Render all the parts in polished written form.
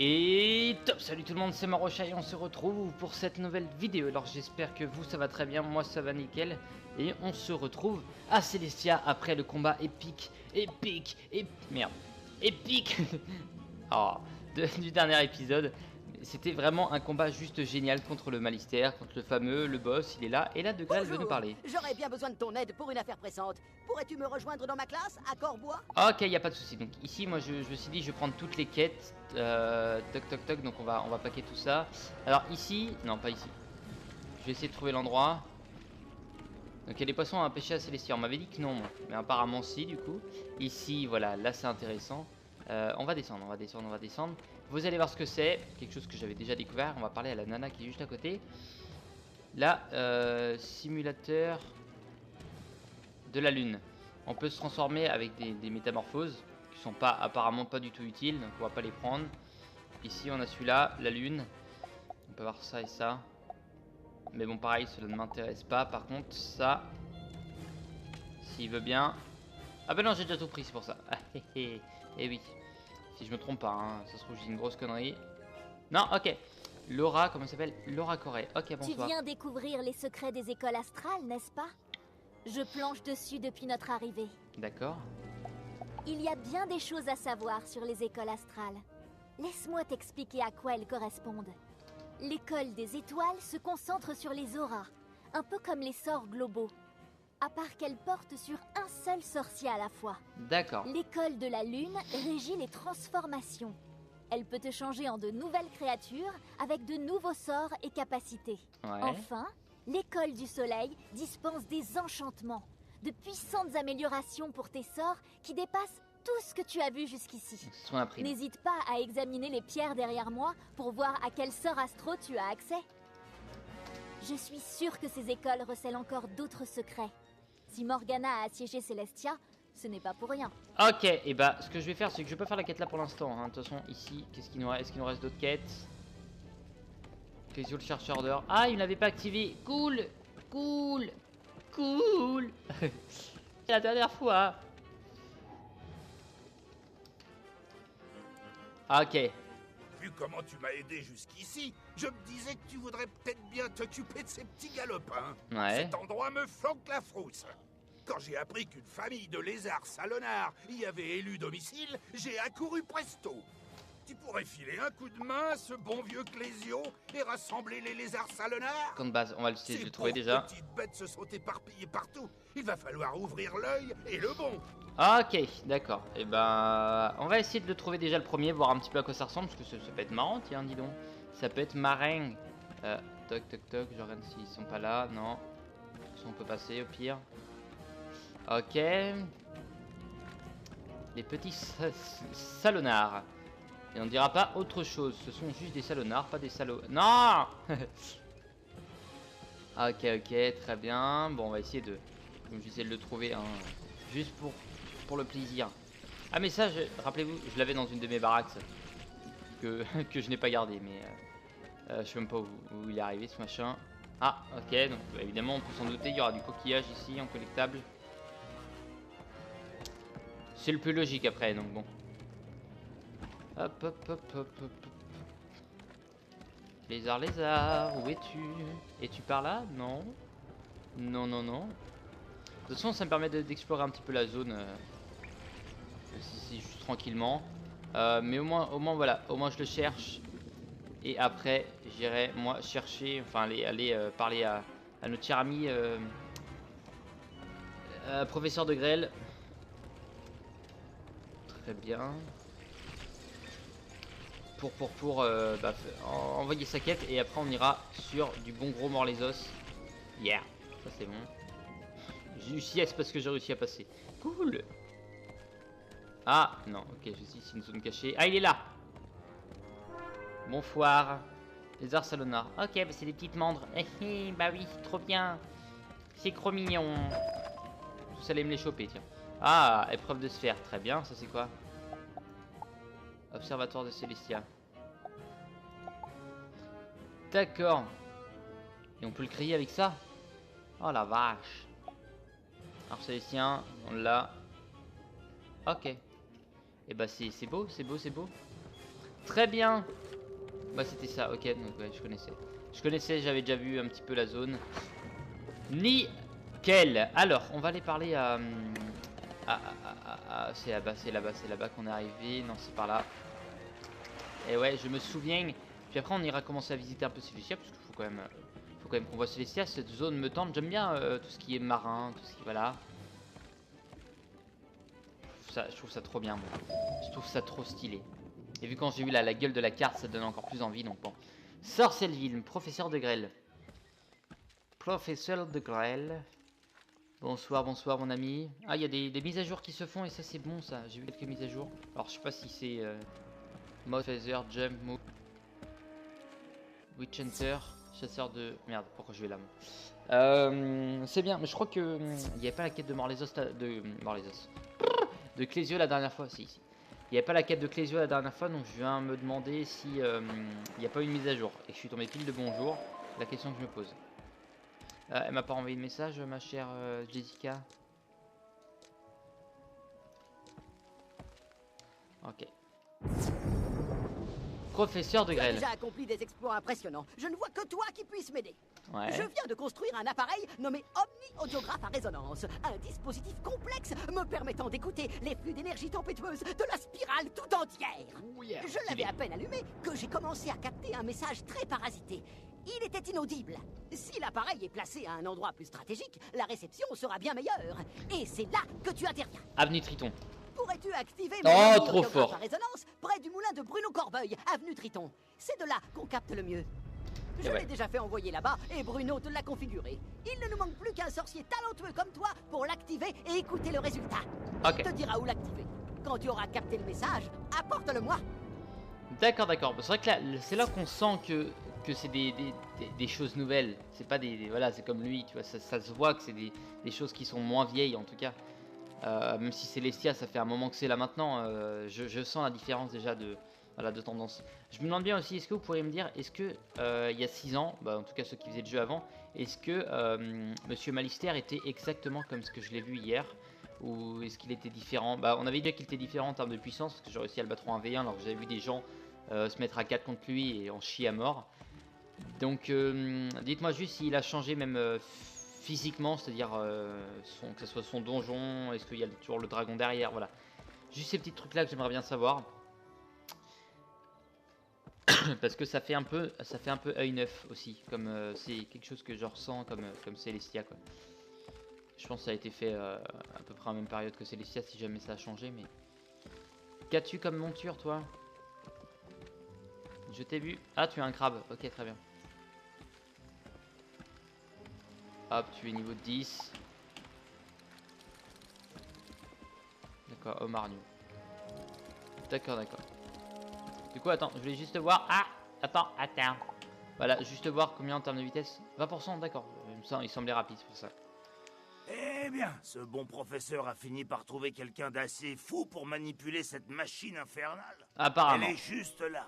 Et top, salut tout le monde, c'est Marocha et on se retrouve pour cette nouvelle vidéo. Alors j'espère que vous ça va très bien, moi ça va nickel. Et on se retrouve à Celestia après le combat épique oh, du dernier épisode. C'était vraiment un combat juste génial contre le Malister, contre le fameux, le boss, il est là. Et là De Grelle veut nous parler. J'aurais bien besoin de ton aide pour une affaire pressante. Pourrais-tu me rejoindre dans ma classe, à Corbois? Ok, y a pas de souci. Donc ici, moi je me suis dit, je vais prendre toutes les quêtes. Toc toc toc, donc on va paquer tout ça. Alors ici, non pas ici. Je vais essayer de trouver l'endroit. Donc il y a des poissons à pêcher à Célestia. On m'avait dit que non, moi. Mais apparemment si du coup. Ici, voilà, là c'est intéressant. On va descendre, on va descendre, on va descendre. Vous allez voir ce que c'est. Quelque chose que j'avais déjà découvert. On va parler à la nana qui est juste à côté. Là, simulateur de la lune. On peut se transformer avec des métamorphoses qui sont pas apparemment pas du tout utiles, donc on va pas les prendre. Ici on a celui-là, la lune. On peut avoir ça et ça. Mais bon pareil, cela ne m'intéresse pas. Par contre ça, s'il veut bien. Ah bah non, j'ai déjà tout pris, c'est pour ça. Ah, et oui, si je me trompe pas, hein. Ça se trouve j'ai une grosse connerie. Non, ok. Laura, comment elle s'appelle? Laura Corée. Ok, bonsoir. Tu viens découvrir les secrets des écoles astrales, n'est-ce pas? Je planche dessus depuis notre arrivée. D'accord. Il y a bien des choses à savoir sur les écoles astrales. Laisse-moi t'expliquer à quoi elles correspondent. L'école des étoiles se concentre sur les auras, un peu comme les sorts globaux, à part qu'elle porte sur un seul sorcier à la fois. D'accord. L'école de la lune régit les transformations. Elle peut te changer en de nouvelles créatures avec de nouveaux sorts et capacités. Ouais. Enfin, l'école du soleil dispense des enchantements, de puissantes améliorations pour tes sorts qui dépassent tout ce que tu as vu jusqu'ici. N'hésite pas à examiner les pierres derrière moi pour voir à quel sort astro tu as accès. Je suis sûre que ces écoles recèlent encore d'autres secrets. Si Morgana a assiégé Celestia, ce n'est pas pour rien. Ok, et bah ce que je vais faire c'est que je vais pas faire la quête là pour l'instant, hein. De toute façon ici, qu'est-ce qu'il nous reste? Est-ce qu'il nous reste d'autres quêtes? Question le chercheur d'heure. Ah, il n'avait pas activé. Cool. Cool. Cool. La dernière fois. Ok. Vu comment tu m'as aidé jusqu'ici, je me disais que tu voudrais peut-être bien t'occuper de ces petits galopins. Ouais. Cet endroit me flanque la frousse. Quand j'ai appris qu'une famille de lézards salonards y avait élu domicile, j'ai accouru presto. Tu pourrais filer un coup de main à ce bon vieux Clésio et rassembler les lézards salonards? Camp de base, on va essayer de le trouver Ces déjà. pauvres petites bêtes se sont éparpillées partout. Il va falloir ouvrir l'œil et le bon. Ok, d'accord. Et ben, on va essayer de le trouver déjà le premier, voir un petit peu à quoi ça ressemble, parce que ça peut être marrant, tiens, dis donc. Ça peut être marin. Toc, toc, toc, je regarde s'ils sont pas là, non. De toute façon, on peut passer au pire. Ok. Les petits salonards. Et on dira pas autre chose, ce sont juste des salonards, pas des salauds. Non. Ok, ok, très bien. Bon, on va essayer de... Donc j'essaie de le trouver, hein, juste pour le plaisir. Ah mais ça, rappelez-vous, je l'avais dans une de mes baraques, ça, que je n'ai pas gardé, mais je sais même pas où il est arrivé ce machin. Ah, ok, donc évidemment on peut s'en douter, il y aura du coquillage ici en collectable. C'est le plus logique après, donc bon. Hop, hop, hop, hop, hop. Lézard, lézard, où es-tu? Es-tu par là? Non. Non, non, non. De toute façon, ça me permet d'explorer un petit peu la zone. Juste tranquillement. Mais au moins, voilà. Au moins, je le cherche. Et après, j'irai, moi, chercher. Enfin, aller parler à notre cher ami professeur de Grêle. Très bien. Pour envoyer sa quête. Et après, on ira sur du bon gros Morlésos. Yeah. Ça, c'est bon. Yes, parce que j'ai réussi à passer. Cool. Ah, non, ok, je suis c'est une zone cachée. Ah, il est là. Bon foire. Les arts salonards. Ok, bah c'est des petites mandres. Bah oui, trop bien. C'est trop mignon. Vous allez me les choper, tiens. Ah, épreuve de sphère, très bien. Ça, c'est quoi? Observatoire de Celestia. D'accord. Et on peut le crier avec ça? Oh la vache. Alors Célestien, on l'a. Ok. Et bah c'est beau, c'est beau, c'est beau. Très bien. Bah c'était ça, ok, donc ouais, je connaissais. Je connaissais, j'avais déjà vu un petit peu la zone. Nickel. Alors, on va aller parler à... c'est là-bas qu'on est arrivé. Non, c'est par là. Et ouais, je me souviens. Puis après, on ira commencer à visiter un peu Célestia, parce qu'il faut quand même qu'on voit Célestia. Cette zone me tente. J'aime bien tout ce qui est marin, tout ce qui... Voilà. Je trouve ça trop bien, moi. Je trouve ça trop stylé. Et vu quand j'ai vu la gueule de la carte, ça donne encore plus envie, donc bon. Sorcelville, professeur de grêle. Professeur de grêle. Bonsoir, bonsoir mon ami. Ah, il y a des mises à jour qui se font et ça c'est bon ça. J'ai vu quelques mises à jour. Alors je sais pas si c'est Mode Feather, Jump, Move, Witch Hunter, chasseur de... Merde, pourquoi je vais là moi. C'est bien, mais je crois que il n'y avait pas la quête de Morlesos de Clésio la dernière fois. Si. Il n'y avait pas la quête de Clésio la dernière fois, donc je viens me demander si il n'y a pas une mise à jour. Et je suis tombé pile de bonjour. La question que je me pose. Elle m'a pas envoyé de message, ma chère Jessica. Ok. Professeur de grêle. Tu as déjà accompli des exploits impressionnants. Je ne vois que toi qui puisse m'aider. Ouais. Je viens de construire un appareil nommé Omni-Audiographe à résonance. Un dispositif complexe me permettant d'écouter les flux d'énergie tempétueuse de la spirale tout entière. Oh yeah. Je l'avais à peine allumé que j'ai commencé à capter un message très parasité. Il était inaudible. Si l'appareil est placé à un endroit plus stratégique, la réception sera bien meilleure. Et c'est là que tu interviens. Avenue Triton. Pourrais-tu activer mon trop fort à résonance près du moulin de Bruno Corbeil, avenue Triton? C'est de là qu'on capte le mieux. Je l'ai déjà fait envoyer là-bas et Bruno te l'a configuré. Il ne nous manque plus qu'un sorcier talentueux comme toi pour l'activer et écouter le résultat. Ok. Il te dira où l'activer. Quand tu auras capté le message, apporte-le-moi. D'accord, d'accord. C'est vrai que là, c'est là qu'on sent que c'est des choses nouvelles. C'est pas voilà, c'est comme lui, tu vois. Ça se voit que c'est des choses qui sont moins vieilles en tout cas. Même si Célestia, ça fait un moment que c'est là maintenant, je sens la différence déjà de tendance. Je me demande bien aussi, est-ce que vous pourriez me dire, est-ce que il y a 6 ans, bah, en tout cas ceux qui faisaient le jeu avant, est-ce que Monsieur Malister était exactement comme ce que je l'ai vu hier, ou est-ce qu'il était différent? Bah, on avait dit qu'il était différent en termes de puissance, parce que j'ai réussi à le battre en 1v1 alors que j'avais vu des gens se mettre à 4 contre lui et en chier à mort. Donc dites-moi juste s'il a changé même physiquement, c'est-à-dire que ce soit son donjon, est-ce qu'il y a toujours le dragon derrière, voilà. Juste ces petits trucs là que j'aimerais bien savoir. Parce que ça fait un peu œil neuf aussi, comme c'est quelque chose que je ressens comme Célestia quoi. Je pense que ça a été fait à peu près en même période que Célestia si jamais ça a changé, mais... Qu'as-tu comme monture toi? Je t'ai vu. Ah, tu es un crabe, ok très bien. Hop, tu es niveau 10. D'accord, Omar New. D'accord, d'accord. Du coup, attends, je voulais juste voir. Ah, attends. Voilà, juste voir combien en termes de vitesse. 20%, d'accord. Il semblait rapide, c'est pour ça. Eh bien, ce bon professeur a fini par trouver quelqu'un d'assez fou pour manipuler cette machine infernale. Apparemment. Elle est juste là.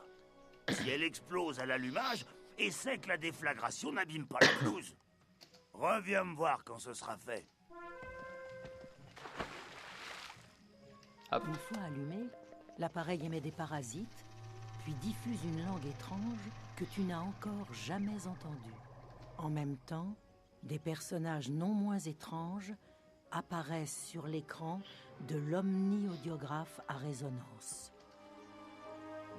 Si elle explose à l'allumage, essaie que la déflagration n'abîme pas la pelouse. Reviens me voir quand ce sera fait. Hop. Une fois allumé, l'appareil émet des parasites, puis diffuse une langue étrange que tu n'as encore jamais entendue. En même temps, des personnages non moins étranges apparaissent sur l'écran de l'omni-audiographe à résonance.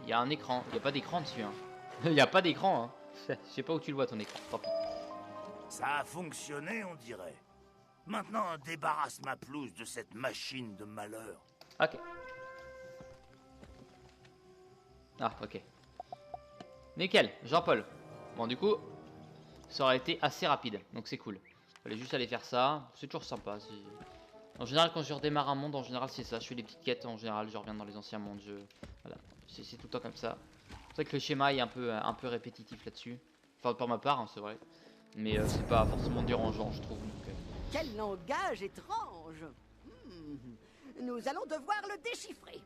Il y a un écran, il n'y a pas d'écran dessus. Hein. Il n'y a pas d'écran. Hein. Je sais pas où tu le vois ton écran, tant pis. Ça a fonctionné, on dirait. Maintenant, débarrasse ma pelouse de cette machine de malheur. Ok. Ah, ok. Nickel, Jean-Paul. Bon, du coup, ça aurait été assez rapide, donc c'est cool. Fallait juste aller faire ça, c'est toujours sympa. En général, quand je redémarre un monde, en général, c'est ça. Je fais des petites quêtes, en général, je reviens dans les anciens mondes. Voilà, c'est tout le temps comme ça. C'est vrai que le schéma est un peu répétitif là-dessus. Enfin, pour ma part, hein, c'est vrai. Mais c'est pas forcément dérangeant, je trouve. Donc, Quel langage étrange. Nous allons devoir le déchiffrer.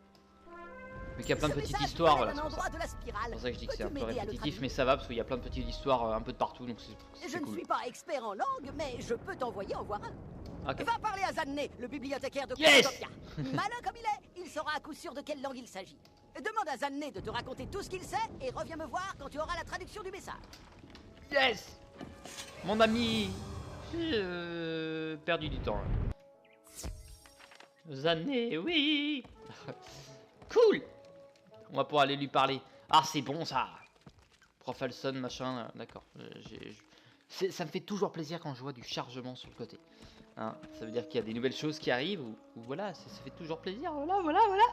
Mais qu'il y a plein de petites histoires, voilà. C'est pour ça que je dis que c'est un peu répétitif, mais ça va parce qu'il y a plein de petites histoires un peu de partout, donc c'est Je cool. ne suis pas expert en langue, mais je peux t'envoyer en voir un. Okay. Va parler à Zadné, le bibliothécaire de Yes. Cosmopia. Malin comme il saura à coup sûr de quelle langue il s'agit. Demande à Zanné de te raconter tout ce qu'il sait et reviens me voir quand tu auras la traduction du message. Yes. Mon ami. J'ai perdu du temps. Zanné, oui. Cool. On va pouvoir aller lui parler. Ah, c'est bon ça. Prof Alson, machin, d'accord. Ça me fait toujours plaisir quand je vois du chargement sur le côté. Hein, ça veut dire qu'il y a des nouvelles choses qui arrivent ou voilà, ça fait toujours plaisir. Voilà.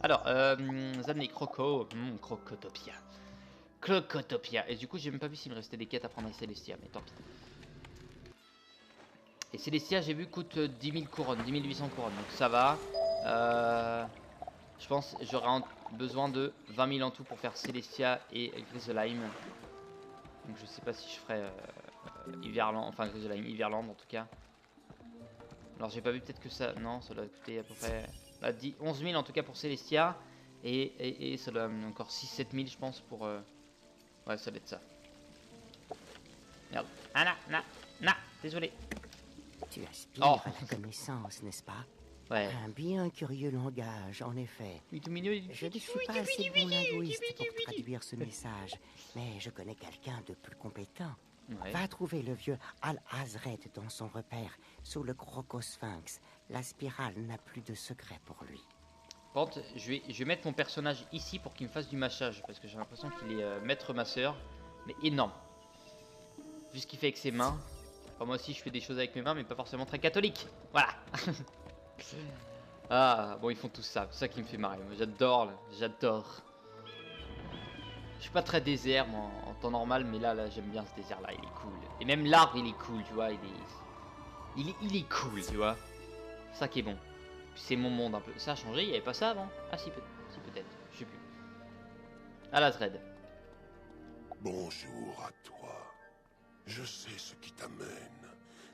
Alors, Zanné, Crocotopia. Et du coup, j'ai même pas vu s'il me restait des quêtes à prendre à Célestia, mais tant pis. Et Célestia, j'ai vu, coûte 10 000 couronnes, 10 800 couronnes, donc ça va. Je pense que j'aurai besoin de 20 000 en tout pour faire Célestia et Griselheim. Donc je sais pas si je ferai Iverland, enfin Griselheim, Iverland en tout cas. Alors j'ai pas vu, peut-être que ça... Non, ça doit coûter à peu près 11 000 en tout cas pour Célestia. Et ça doit encore 6-7 000 je pense pour... Ouais, ça doit être ça. Merde. Ah non, désolé. Tu aspires à la connaissance, n'est-ce pas? Ouais. Un bien curieux langage, en effet. Je ne suis pas assez bon linguiste pour traduire ce message, mais je connais quelqu'un de plus compétent. Ouais. Va trouver le vieux Al-Azred dans son repère, sous le Crocosphinx. La spirale n'a plus de secret pour lui. Par contre, je vais mettre mon personnage ici pour qu'il me fasse du mâchage, parce que j'ai l'impression qu'il est maître masseur, mais énorme. Vu ce qu'il fait avec ses mains. Enfin, moi aussi je fais des choses avec mes mains, mais pas forcément très catholique. Voilà. Ah, bon, ils font tout ça, c'est ça qui me fait marrer. Moi j'adore. Je suis pas très désert moi, en temps normal, mais là j'aime bien ce désert là, il est cool. Et même l'arbre il est cool, tu vois, il est cool, tu vois. C'est ça qui est bon. C'est mon monde un peu. Ça a changé, il n'y avait pas ça avant? Ah si, peut-être, je sais plus. Al-Azred. Bonjour à toi. Je sais ce qui t'amène,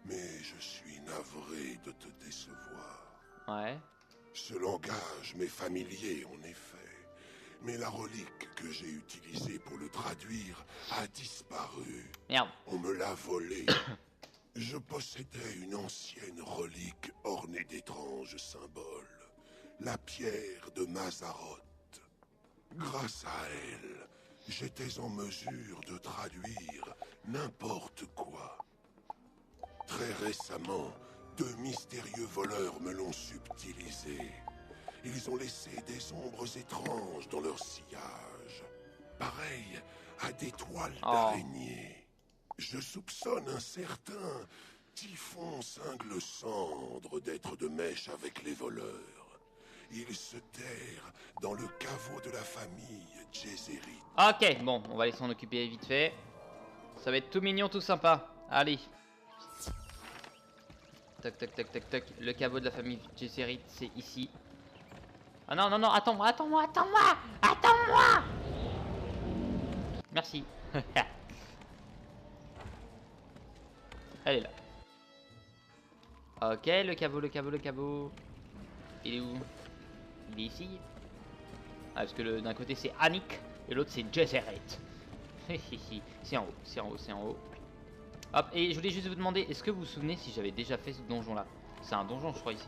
mais je suis navré de te décevoir. Ouais. Ce langage m'est familier en effet, mais la relique que j'ai utilisée pour le traduire a disparu. Merde. On me l'a volée. Je possédais une ancienne relique ornée d'étranges symboles, la pierre de Mazaroth. Grâce à elle, j'étais en mesure de traduire n'importe quoi. Très récemment, 2 mystérieux voleurs me l'ont subtilisé. Ils ont laissé des ombres étranges dans leur sillage, pareil à des toiles d'araignée. Je soupçonne un certain Typhon Cingle Cendre d'être de mèche avec les voleurs. Il se terre dans le caveau de la famille Gesserit. Ok, bon, on va aller s'en occuper vite fait. Ça va être tout mignon, tout sympa. Allez. Toc. Le caveau de la famille Gesserit, c'est ici. Ah non, attends-moi. Merci. Elle est là. Ok, le caveau. Il est où? Il est ici. Ah, parce que d'un côté c'est Annick et l'autre c'est Gesserit. C'est en haut. Hop, et je voulais juste vous demander, est-ce que vous vous souvenez si j'avais déjà fait ce donjon là? C'est un donjon je crois ici.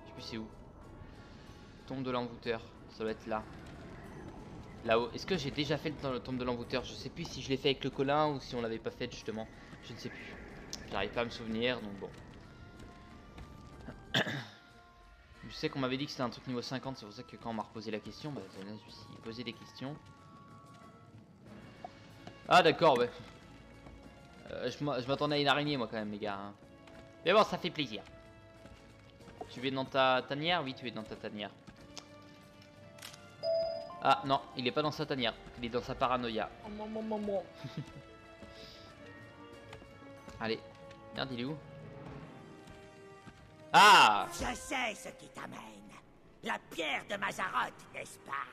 Je sais plus c'est où. Tombe de l'envoûteur, ça doit être là. Là-haut. Est-ce que j'ai déjà fait le tombe de l'envoûteur? Je sais plus si je l'ai fait avec le Colin ou si on l'avait pas fait justement. Je ne sais plus. J'arrive pas à me souvenir, donc bon. Je sais qu'on m'avait dit que c'était un truc niveau 50, c'est pour ça que quand on m'a reposé la question, bah, je me suis posé des questions. Ah d'accord, ouais. Je m'attendais à une araignée moi quand même les gars. Hein. Mais bon, ça fait plaisir. Tu es dans ta tanière? Oui, tu es dans ta tanière. Ah non, il est pas dans sa tanière, il est dans sa paranoïa. Allez, merde, il est où? Ah! Je sais ce qui t'amène. La pierre de Mazaroth, n'est-ce pas?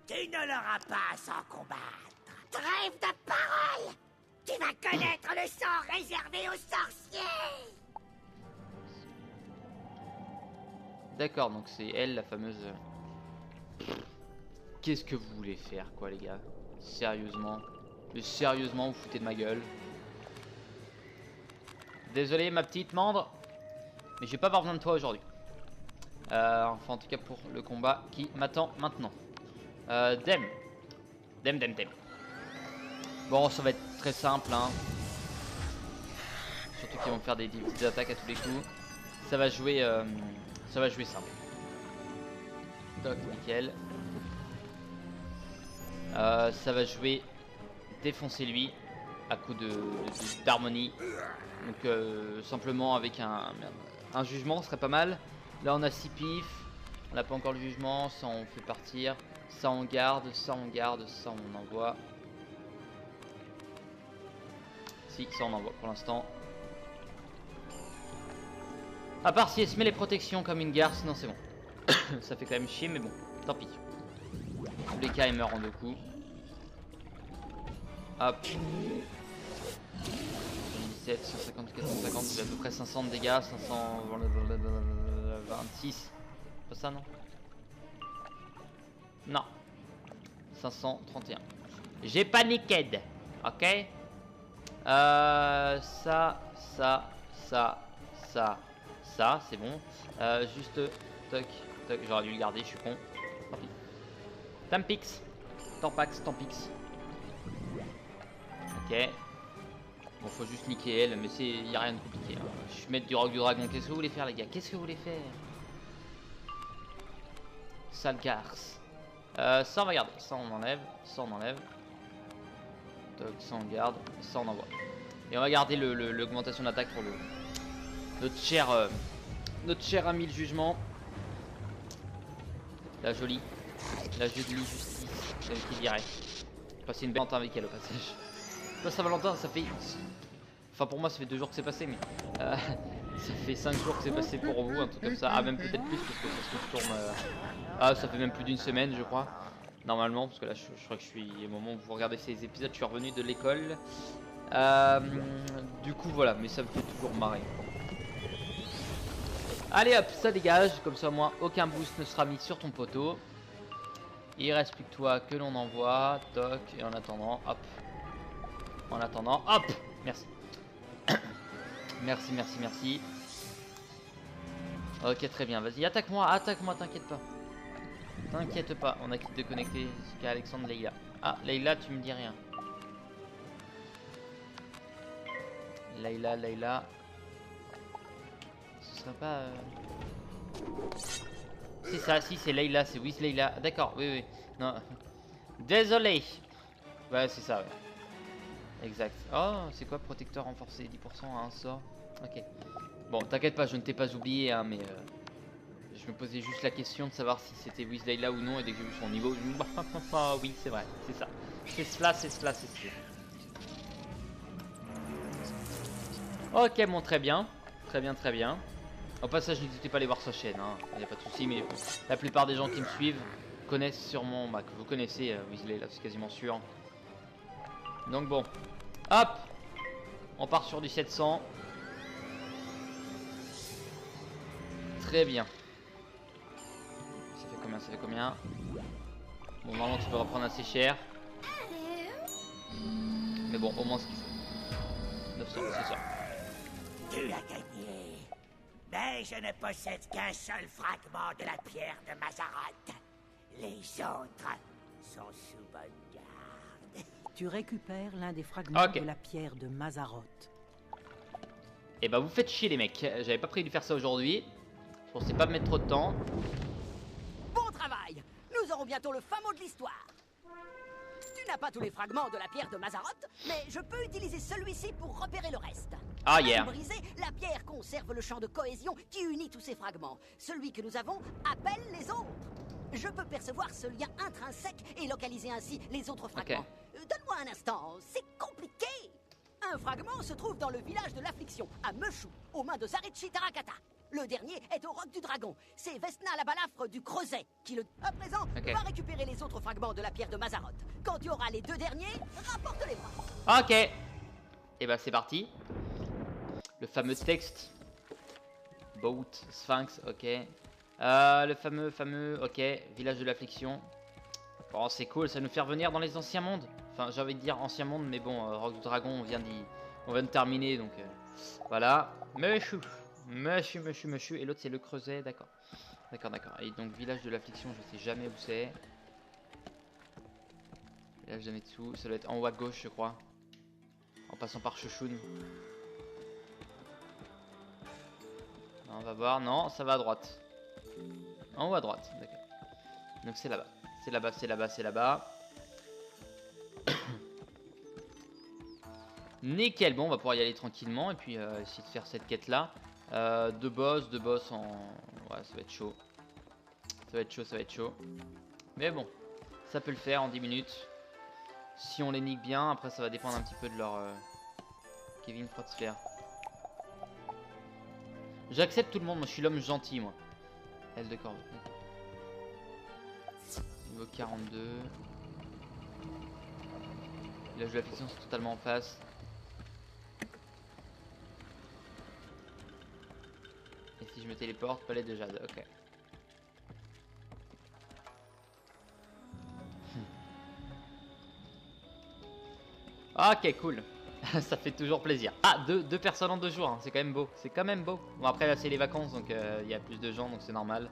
Tu ne l'auras pas sans combattre. Trêve de parole! Tu vas connaître le sort réservé aux sorciers! D'accord, donc c'est elle la fameuse... Qu'est-ce que vous voulez faire quoi les gars? Sérieusement? Mais sérieusement vous foutez de ma gueule? Désolé ma petite mandre, mais j'ai pas besoin de toi aujourd'hui. Enfin en tout cas pour le combat qui m'attend maintenant. Dem. Bon, ça va être très simple, hein. Surtout qu'ils vont faire des petites attaques à tous les coups. Ça va jouer simple. Toc, nickel. Ça va jouer défoncer lui à coup d'harmonie. Donc simplement avec un jugement serait pas mal. Là on a 6 pifs. On n'a pas encore le jugement. Ça on fait partir. Ça on garde. Ça on garde. Ça on envoie. Si, ça on envoie pour l'instant. À part si elle se met les protections comme une garce, sinon c'est bon. Ça fait quand même chier, mais bon, tant pis. Tous les cas, il meurt en 2 coups. Hop. 17, 150, 450, c'est à peu près 500 de dégâts, 526. Pas ça, non? Non. 531. J'ai paniqué, ok? Ça, c'est bon. Juste, toc, toc, j'aurais dû le garder, je suis con. Tant pis. Tampix. Tampix. Ok. Bon, faut juste niquer elle, mais il n'y a rien de compliqué. Hein. Je vais mettre du roc du dragon. Qu'est-ce que vous voulez faire, les gars? Qu'est-ce que vous voulez faire? Sale garce. Ça, on va garder. Ça, on enlève. Ça, on enlève. Toc, ça, on garde. Ça, on envoie. Et on va garder l'augmentation d'attaque pour notre cher ami le jugement. La jolie justice, celle qui dirait. Passer une belle Valentin avec elle au passage. Pas Saint-Valentin, ça fait... Enfin pour moi ça fait 2 jours que c'est passé, mais... ça fait 5 jours que c'est passé pour vous, un truc comme ça. Ah même peut-être plus parce que ça se tourne... Ah ça fait même plus d'1 semaine je crois. Normalement, parce que là je crois que je suis... Au moment où vous regardez ces épisodes, je suis revenu de l'école. Du coup voilà, mais ça me fait toujours marrer. Allez hop, ça dégage, comme ça au moins aucun boost ne sera mis sur ton poteau. Il reste plus que toi que l'on envoie, toc, et en attendant, hop. En attendant, hop. Merci. Merci. Ok, très bien, vas-y, attaque-moi, t'inquiète pas. T'inquiète pas, on a quitté de connecter jusqu'à Alexandre Leïla. Ah, Leïla, tu me dis rien. Leïla. Ce serait pas... C'est ça, si c'est Leïla, c'est Wiz Leïla. D'accord, oui. Non. Désolé. Ouais, c'est ça, ouais. Exact. Oh, c'est quoi protecteur renforcé 10% à un sort. Ok. Bon, t'inquiète pas, je ne t'ai pas oublié, hein, mais... je me posais juste la question de savoir si c'était Wiz Leïla ou non, et dès que j'ai vu son niveau, je me dis... Oh, oui, c'est vrai, c'est ça. C'est cela. Ok, bon, très bien. Très bien. Au passage, n'hésitez pas à aller voir sa chaîne, hein. Il n'y a pas de souci, mais la plupart des gens qui me suivent connaissent sûrement, que vous connaissez Wiz Leïla, c'est quasiment sûr. Donc bon, hop, on part sur du 700. Très bien. Ça fait combien? Bon, normalement tu peux reprendre assez cher. Mais bon, au moins ce qu'il faut. 900, c'est ça. Tu as gagné. Mais je ne possède qu'un seul fragment de la pierre de Mazaroth. Les autres sont sous bonne garde. Tu récupères l'un des fragments de la pierre de Mazaroth. Et bah vous faites chier les mecs. J'avais pas prévu de faire ça aujourd'hui. Je pensais pas me mettre trop de temps. Bon travail. Nous aurons bientôt le fin mot de l'histoire. Tu n'as pas tous les fragments de la pierre de Mazaroth, mais je peux utiliser celui-ci pour repérer le reste. Ah yeah. Brisé, la pierre conserve le champ de cohésion qui unit tous ces fragments. Celui que nous avons appelle les autres. Je peux percevoir ce lien intrinsèque et localiser ainsi les autres fragments. Donne-moi un instant, c'est compliqué. Un fragment se trouve dans le village de l'Affliction, à Meshu, aux mains de Zarichi Tarakata. Le dernier est au roc du dragon. C'est Vesna la balafre du Creuset qui le... À présent, va récupérer les autres fragments de la pierre de Mazaroth. Quand tu auras les 2 derniers, rapporte-les-moi. Ok. Et bah c'est parti. Le fameux texte. Boat, Sphinx, ok. Le fameux, ok. Village de l'Affliction. Bon, c'est cool, ça nous fait revenir dans les anciens mondes. Enfin, j'ai envie de dire ancien monde, mais bon, Roc du Dragon, on vient de terminer, donc voilà. Meshu. Et l'autre, c'est le Creuset, d'accord. Et donc, village de l'Affliction, je sais jamais où c'est. Là je la mets dessous, ça doit être en haut à gauche je crois. En passant par Chouchoun. On va voir, non, ça va à droite. En haut à droite, d'accord. Donc c'est là-bas, c'est là-bas, c'est là-bas, c'est là-bas. Nickel, bon on va pouvoir y aller tranquillement et puis essayer de faire cette quête là. Deux boss en... Ouais ça va être chaud. Ça va être chaud, ça va être chaud. Mais bon, ça peut le faire en 10 minutes. Si on les nique bien, après ça va dépendre un petit peu de leur... Kevin Frotzler. J'accepte tout le monde, moi je suis l'homme gentil moi. L de corde. Niveau 42. Là je la fiction c'est totalement en face. Et si je me téléporte, palais de jade, ok. Ok cool. Ça fait toujours plaisir. Ah, deux personnes en 2 jours, hein. C'est quand même beau. C'est quand même beau. Bon après là c'est les vacances donc il y a plus de gens donc c'est normal.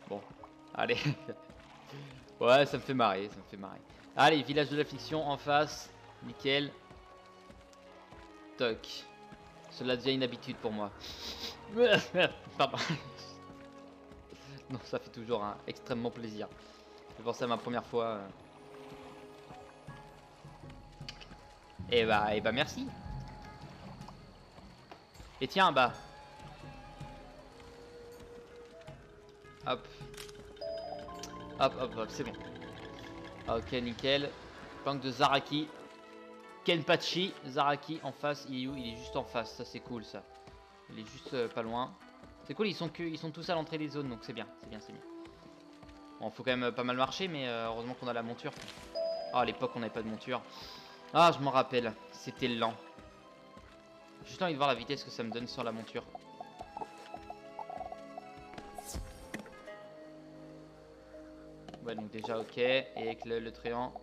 Bon, allez. Ouais ça me fait marrer, ça me fait marrer. Allez, village de la fiction en face. Nickel. Toc. Cela devient une habitude pour moi. Pardon. Non, ça fait toujours extrêmement plaisir. Je pensais à ma première fois. Et bah merci. Et tiens, bah. Hop. Hop, hop, hop, c'est bon. Ok, nickel. Banque de Zaraki. Kenpachi. Zaraki en face. Il est où? Il est juste en face. Ça, c'est cool, ça. Il est juste pas loin. C'est cool, ils sont tous à l'entrée des zones, donc c'est bien, c'est bien, c'est bien. Bon, faut quand même pas mal marcher, mais heureusement qu'on a la monture. Ah, à l'époque, on n'avait pas de monture. Ah, je m'en rappelle, c'était lent. J'ai juste envie de voir la vitesse que ça me donne sur la monture. Ouais, donc déjà, ok. Et avec le tréant...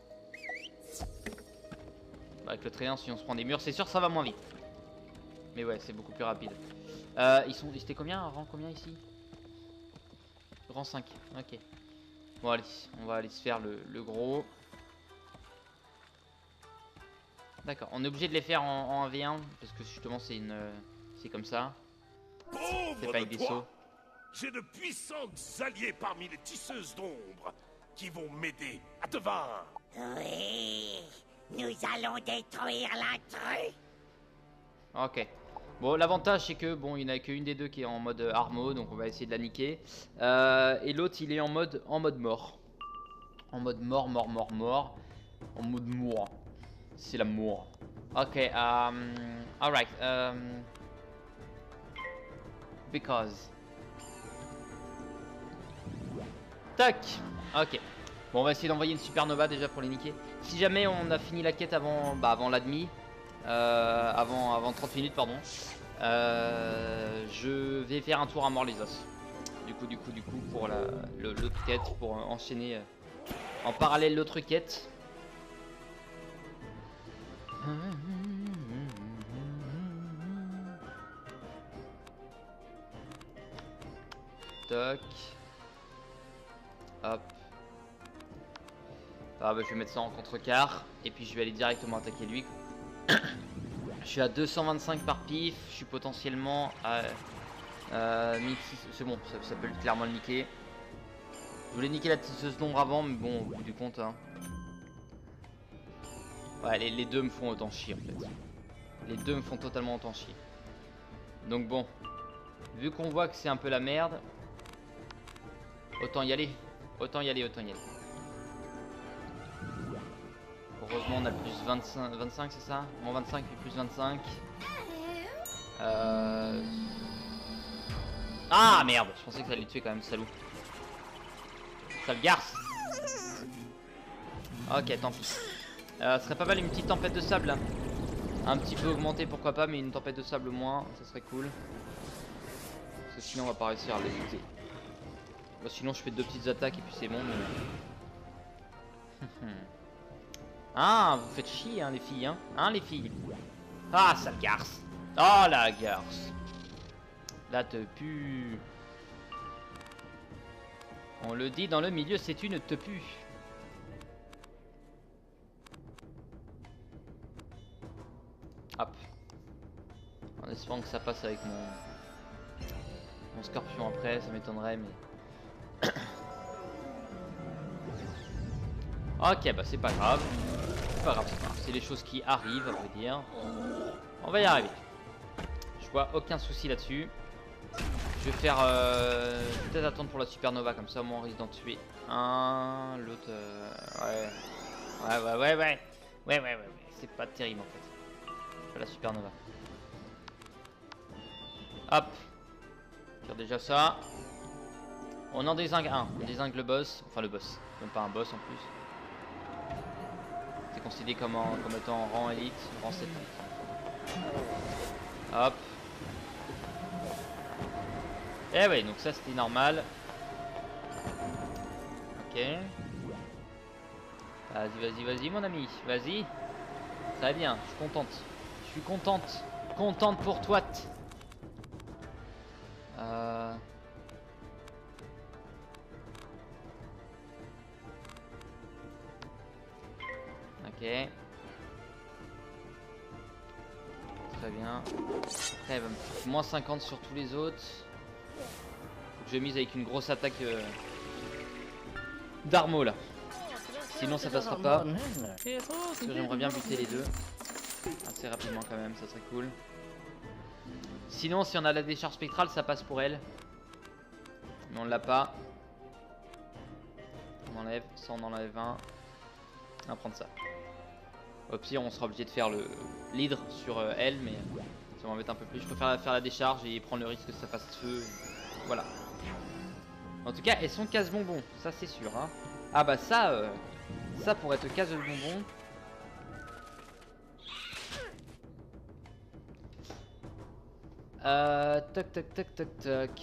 Bah, avec le tréant, si on se prend des murs, c'est sûr, ça va moins vite. Mais ouais, c'est beaucoup plus rapide. Ils étaient combien? Rang combien ici? Rang 5, ok. Bon allez, on va aller se faire le gros. D'accord, on est obligé de les faire en 1v1 parce que justement c'est comme ça. C'est pas avec des sauts. J'ai de puissantes alliés parmi les tisseuses d'ombre qui vont m'aider à te vaincre. Oui, nous allons détruire l'intrus. Ok. Bon, l'avantage c'est que bon, il n'y en a qu'une des deux qui est en mode armo, donc on va essayer de la niquer. Et l'autre il est en mode mort. En mode mort. En mode mort. C'est la mort. Ok, alright. Because. Tac. Ok. Bon, on va essayer d'envoyer une supernova déjà pour les niquer. Si jamais on a fini la quête avant l'admi. Avant 30 minutes pardon. Je vais faire un tour à Mort-les-Os. Du coup pour l'autre quête, pour enchaîner en parallèle l'autre quête. Toc. Hop. Ah bah je vais mettre ça en contrecarre. Et puis je vais aller directement attaquer lui. Je suis à 225 par pif. Je suis potentiellement à 1600. C'est bon, ça peut clairement le niquer. Je voulais niquer la tisseuse d'ombre avant, mais bon, au bout du compte. Hein. Ouais, les deux me font autant chier en fait. Les deux me font totalement autant chier. Donc bon, vu qu'on voit que c'est un peu la merde, autant y aller. Autant y aller. Heureusement on a plus 25 c'est ça? Moins 25 puis plus 25. Ah merde, je pensais que ça allait tuer quand même, salaud. Sale garce. Ok, tant pis. Ce serait pas mal une petite tempête de sable là. Un petit peu augmenté pourquoi pas, mais une tempête de sable moins, ça serait cool. Parce que sinon on va pas réussir à les lutter. Bah, sinon je fais 2 petites attaques et puis c'est bon. Mais... Ah, vous faites chier hein les filles hein, les filles. Ah sale garce. Oh la garce. Là te pue. On le dit dans le milieu, c'est une tepu. Hop. En espérant que ça passe avec mon scorpion après, ça m'étonnerait mais... Ok, bah c'est pas grave. C'est pas grave, c'est les choses qui arrivent, à vrai dire. On va y arriver. Je vois aucun souci là-dessus. Je vais faire... peut-être attendre pour la supernova, comme ça au moins on risque d'en tuer un. L'autre... Ouais. C'est pas terrible en fait. Je fais la supernova. Hop. Tire déjà ça. On en dézingue un. On dézingue le boss. Enfin le boss. Même pas un boss en plus. C'est considéré comme étant en rang élite. Rang 7. Hop. Eh ouais, donc ça c'était normal. Ok. Vas-y mon ami. Vas-y. Ça va bien, je suis contente. Je suis contente. Contente pour toi. Ok. Très bien. Après, moins 50 sur tous les autres. Faut que je mise avec une grosse attaque d'armo là. Sinon ça passera pas. Parce que j'aimerais bien buter les deux. Assez rapidement quand même, ça serait cool. Sinon si on a la décharge spectrale ça passe pour elle. Mais on l'a pas. On enlève, ça on enlève un. On va prendre ça. Au pire on sera obligé de faire l'hydre sur elle mais ça m'embête un peu plus. Je préfère faire la décharge et prendre le risque que ça fasse feu. Voilà. En tout cas elles sont casse bonbons, ça c'est sûr hein. Ah bah ça pour être casse de bonbons. Toc.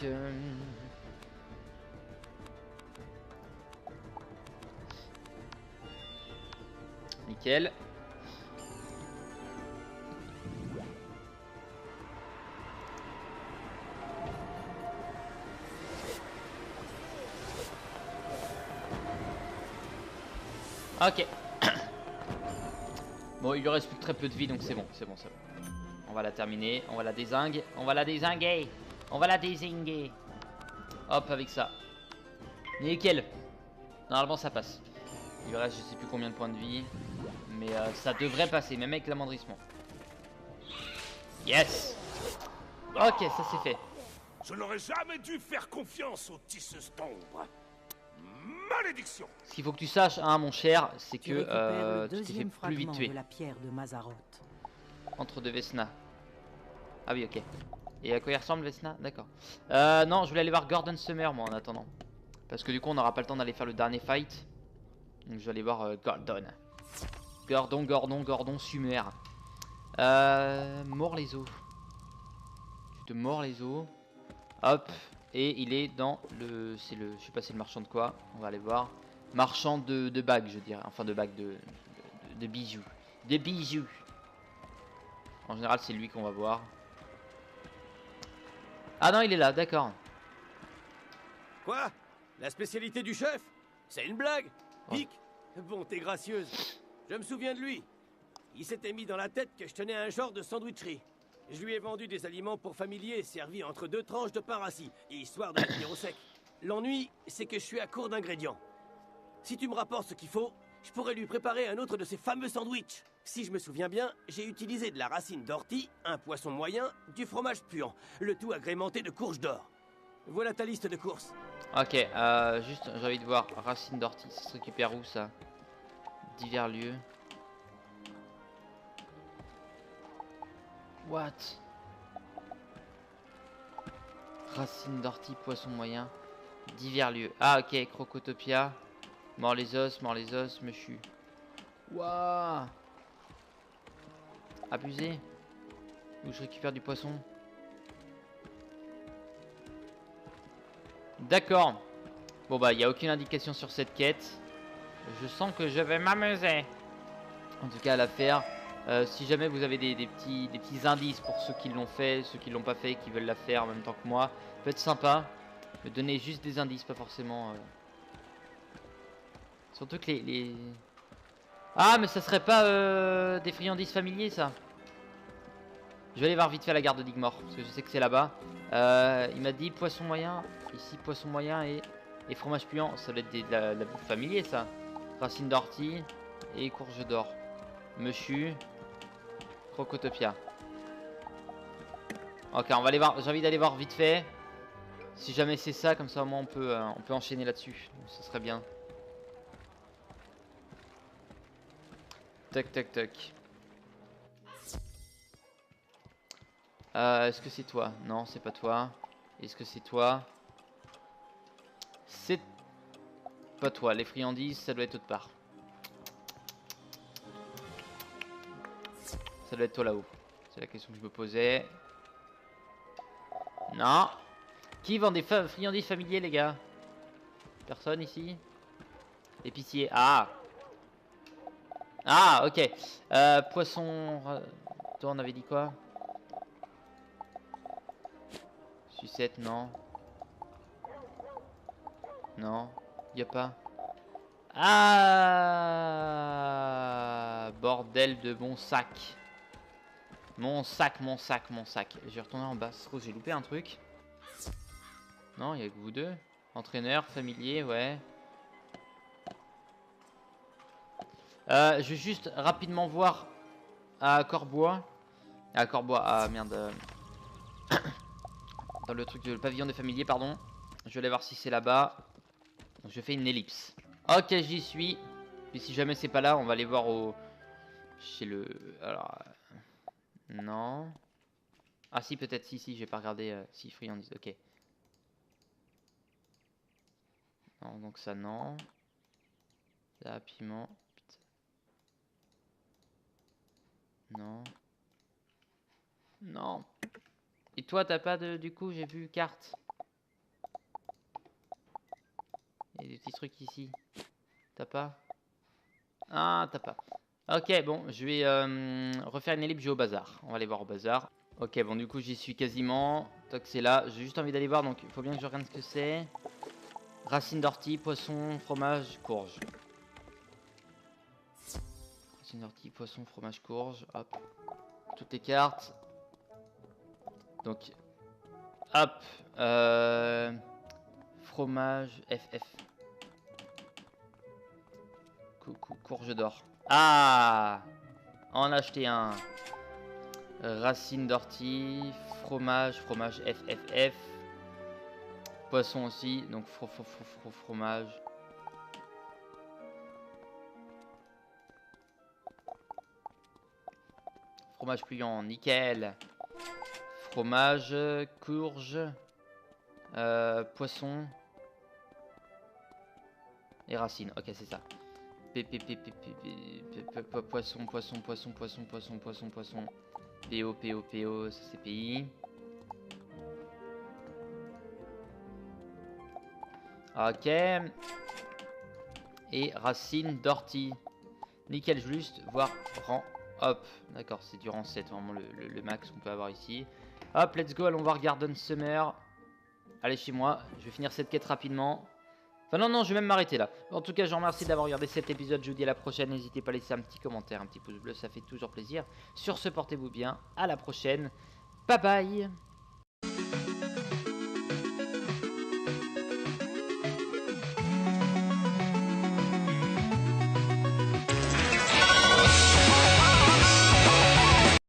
Nickel. Ok. Bon, il lui reste plus que très peu de vie, donc c'est bon, c'est bon. On va la terminer, on va la dézinguer, on va la dézinguer. Hop, avec ça. Nickel. Normalement, ça passe. Il lui reste je sais plus combien de points de vie, mais ça devrait passer, même avec l'amendrissement. Yes. Ok, ça c'est fait. Je n'aurais jamais dû faire confiance aux tisses d'ombre. Malédiction. Ce qu'il faut que tu saches, hein, mon cher, c'est que tu t'es fait plus vite tuer. de la pierre de Mazaroth. Entre deux Vesna. Ah oui, ok. Et à quoi il ressemble Vesna? D'accord. Non, je voulais aller voir Gordon Summer moi en attendant. Parce que du coup on n'aura pas le temps d'aller faire le dernier fight. Donc je vais aller voir Gordon. Gordon Summer. Mords les os. Tu te mords les os. Hop. Et il est dans le... je sais pas c'est le marchand de quoi. On va aller voir. Marchand de bagues je dirais. Enfin de bagues de bijoux. De bijoux. En général c'est lui qu'on va voir. Ah non il est là, d'accord. Quoi? La spécialité du chef? C'est une blague? Pique? Bon, t'es gracieuse. Je me souviens de lui. Il s'était mis dans la tête que je tenais un genre de sandwicherie. Je lui ai vendu des aliments pour familiers servis entre 2 tranches de pain rassis, histoire de les tenir au sec. L'ennui, c'est que je suis à court d'ingrédients. Si tu me rapportes ce qu'il faut, je pourrais lui préparer un autre de ces fameux sandwichs. Si je me souviens bien, j'ai utilisé de la racine d'ortie, un poisson moyen, du fromage puant, le tout agrémenté de courge d'or. Voilà ta liste de courses. Ok, juste j'ai envie de voir racine d'ortie, ça se récupère où ça? Divers lieux. What? Racine d'ortie, poisson moyen, divers lieux. Ah ok, Crocotopia. Mort les os, me chue. Waouh. Abusé. Où je récupère du poisson. D'accord. Bon bah il n'y a aucune indication sur cette quête. Je sens que je vais m'amuser. En tout cas à la faire. Si jamais vous avez des petits indices pour ceux qui l'ont fait, ceux qui l'ont pas fait, qui veulent la faire en même temps que moi, peut être sympa. Me donner juste des indices, pas forcément Surtout que les... Ah, mais ça serait pas des friandises familiers, ça. Je vais aller voir vite fait la gare de Digmore, parce que je sais que c'est là-bas. Il m'a dit poisson moyen. Ici, poisson moyen et fromage puant. Ça doit être de la bouffe familier, ça. Racine d'ortie et courge d'or. Mechu. Crocotopia. Ok, on va aller voir. J'ai envie d'aller voir vite fait. Si jamais c'est ça, comme ça au moins on peut enchaîner là-dessus. Ce serait bien. Tac, tac, tac. Est-ce que c'est toi? Non, c'est pas toi. Est-ce que c'est toi? C'est pas toi. Les friandises, ça doit être autre part. Ça doit être toi là-haut. C'est la question que je me posais. Non. Qui vend des friandises familiers, les gars? Personne ici? Épicier. Ah. Ah, ok. Poisson... Toi, on avait dit quoi? Sucette, non. Non. Y a pas. Ah. Bordel de mon sac. Mon sac. Je vais retourner en bas. J'ai loupé un truc. Non, il y a que vous deux. Entraîneur, familier, ouais. Je vais juste rapidement voir à Corbois. À Corbois, ah merde. Dans le truc de le pavillon des familiers, pardon. Je vais aller voir si c'est là-bas. Donc je fais une ellipse. Ok, j'y suis. Puis si jamais c'est pas là, on va aller voir au... Chez le... Alors... Non. Ah si, peut-être, si, j'ai pas regardé si friandise, ok. Non, donc ça, non. Ça, piment. Pizza. Non. Non. Et toi, t'as pas de... Du coup, j'ai vu carte. Il y a des petits trucs ici. T'as pas? Ah, t'as pas. Ok, bon, je vais refaire une ellipse, je vais au bazar. On va aller voir au bazar. Ok, bon, du coup, j'y suis quasiment. Toc, c'est là. J'ai juste envie d'aller voir, donc il faut bien que je regarde ce que c'est. Racine d'ortie, poisson, fromage, courge. Racine d'ortie, poisson, fromage, courge. Hop. Toutes les cartes. Donc, hop. Fromage, FF. Courge d'or. Ah! En acheter un. Racine d'ortie, fromage, FFF. Poisson aussi, donc fromage. Fromage pliant, nickel. Fromage, courge, poisson et racine. Ok, c'est ça. Poisson. PO, ça c'est pays. Ok. Et racine d'ortie. Nickel, juste voir rang. Hop, d'accord, c'est du rang 7, vraiment le max qu'on peut avoir ici. Hop, let's go, allons voir Garden Summer. Allez chez moi, je vais finir cette quête rapidement. Enfin non, je vais même m'arrêter là. En tout cas, je vous remercie d'avoir regardé cet épisode. Je vous dis à la prochaine. N'hésitez pas à laisser un petit commentaire, un petit pouce bleu, ça fait toujours plaisir. Sur ce, portez-vous bien. À la prochaine. Bye bye.